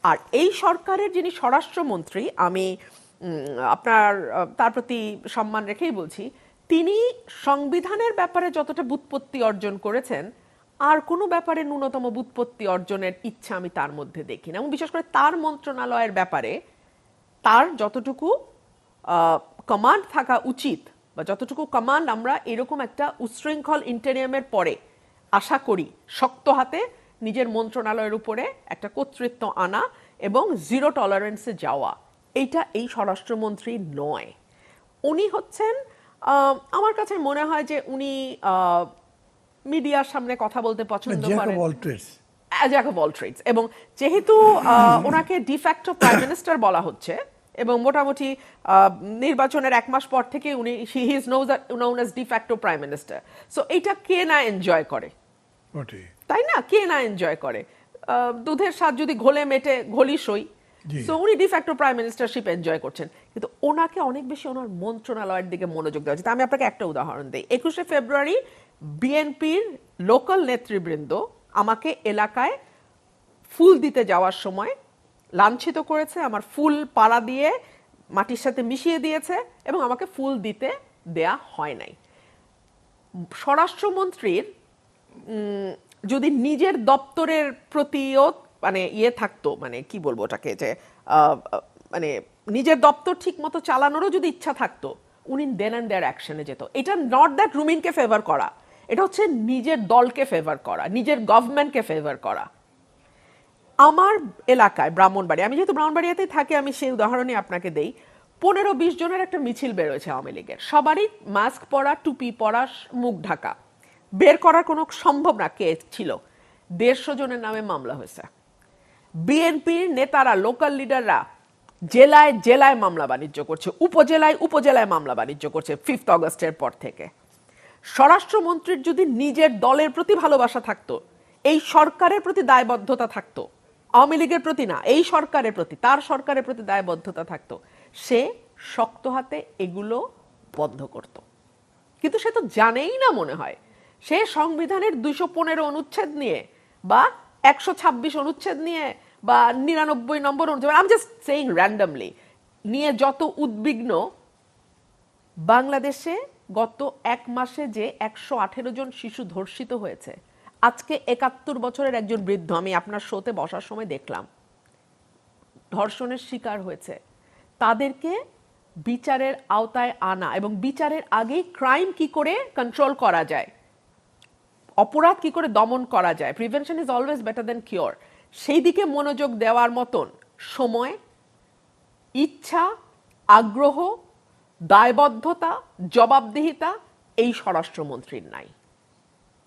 আর এই সরকারের যিনি স্বরাষ্ট্রমন্ত্রী, আমি তার প্রতি সম্মান রেখেই বলছি, তিনি সংবিধানের ব্যাপারে যতটা ব্যুৎপত্তি অর্জন করেছেন, আর কোনো ব্যাপারে ন্যূনতম ব্যুৎপত্তি অর্জনের ইচ্ছা আমি তার মধ্যে দেখি না। এবং বিশেষ করে তার মন্ত্রণালয়ের ব্যাপারে তার যতটুকু কমান্ড থাকা উচিত, বা যতটুকু কমান্ড আমরা এরকম একটা উচ্ছৃঙ্খল ইন্টেরিয়ামের পরে আশা করি, শক্ত হাতে নিজের মন্ত্রণালয়ের উপরে একটা কর্তৃত্ব আনা এবং জিরো টলারেন্সে যাওয়া, এইটা এই স্বরাষ্ট্রমন্ত্রী নয়। উনি হচ্ছেন, আমার কাছে মনে হয় যে উনি মিডিয়ার সামনে কথা বলতে পছন্দ করেন, জ্যাক অফ অল ট্রেডস। এবং যেহেতু ওনাকে ডিফ্যাক্টো প্রাইম মিনিস্টার বলা হচ্ছে, এবং মোটামুটি নির্বাচনের 1 মাস পর থেকে উনি he is known as de facto prime minister. So এইটা কে না এনজয় করে, তাই না? কে না এনজয় করে? দুধের স্বাদ যদি ঘোলে মেটে ঘলি সই। সো উনি ডিফ্যাক্টো প্রাইম মিনিস্টারশিপ এনজয় করছেন, কিন্তু ওনাকে অনেক বেশি ওনার মন্ত্রণালয়ের দিকে মনোযোগ দেওয়া উচিত। আমি আপনাকে একটা উদাহরণ দিই। 21শে ফেব্রুয়ারি বিএনপির লোকাল নেতৃবৃন্দ আমাকে এলাকায় ফুল দিতে যাওয়ার সময় লাঞ্ছিত করেছে, আমার ফুল পাড়া দিয়ে মাটির সাথে মিশিয়ে দিয়েছে, এবং আমাকে ফুল দিতে দেয়া হয় নাই। স্বরাষ্ট্রমন্ত্রীর যদি নিজের দপ্তরের প্রতিও মানে থাকতো, মানে কি বলবো ওটাকে, যে মানে নিজের দপ্তর ঠিক মতো চালানোরও যদি ইচ্ছা থাকতো, উনি দেন অ্যান্ড দেয়ার অ্যাকশনে যেত। এটা নট দ্যাট রুমিনকে ফেভার করা, এটা হচ্ছে নিজের দলকে ফেভার করা, নিজের গভর্নমেন্টকে ফেভার করা। আমার এলাকায় ব্রাহ্মণবাড়ি, আমি যেহেতু ব্রাহ্মণবাড়িয়াতেই থাকি, আমি সেই উদাহরণই আপনাকে দেই। 15-20 জনের একটা মিছিল বেরোয়েছে আওয়ামী লীগের, সবারই মাস্ক পরা, টুপি পরা, মুখ ঢাকা। বের করার কোনো সম্ভব না কে ছিল। 150 জনের নামে মামলা হয়েছে। বিএনপির নেতারা, লোকাল লিডাররা জেলায় জেলায় মামলা বাণিজ্য করছে, উপজেলায় উপজেলায় মামলা বাণিজ্য করছে 5 অগস্টের পর থেকে। স্বরাষ্ট্রমন্ত্রীর যদি নিজের দলের প্রতি ভালোবাসা থাকতো, এই সরকারের প্রতি দায়বদ্ধতা থাকতো, আওয়ামী লীগের প্রতি না, এই সরকারের প্রতি, তার সরকারের প্রতি দায়বদ্ধতা থাকতো, সে শক্ত হাতে এগুলো বন্ধ করত। কিন্তু সে তো জানেই না মনে হয়। সে সংবিধানের 215 অনুচ্ছেদ নিয়ে বা 126 অনুচ্ছেদ নিয়ে বা 99 নম্বর অনুচ্ছেদ, I am just saying randomly, নিয়ে যত উদ্বিগ্ন। বাংলাদেশে গত 1 মাসে যে 118 জন শিশু ধর্ষিত হয়েছে, আজকে 71 বছরের একজন বৃদ্ধ, আমি আপনার শোতে বসার সময় দেখলাম, ধর্ষণের শিকার হয়েছে। তাদেরকে বিচারের আওতায় আনা এবং বিচারের আগেই ক্রাইম কি করে কন্ট্রোল করা যায়, অপরাধ কি করে দমন করা যায়, prevention is always better than cure, সেই দিকে মনোযোগ দেওয়ার মতন সময়, ইচ্ছা, আগ্রহ, দায়বদ্ধতা, জবাবদিহিতা এই স্বরাষ্ট্রমন্ত্রীর নাই।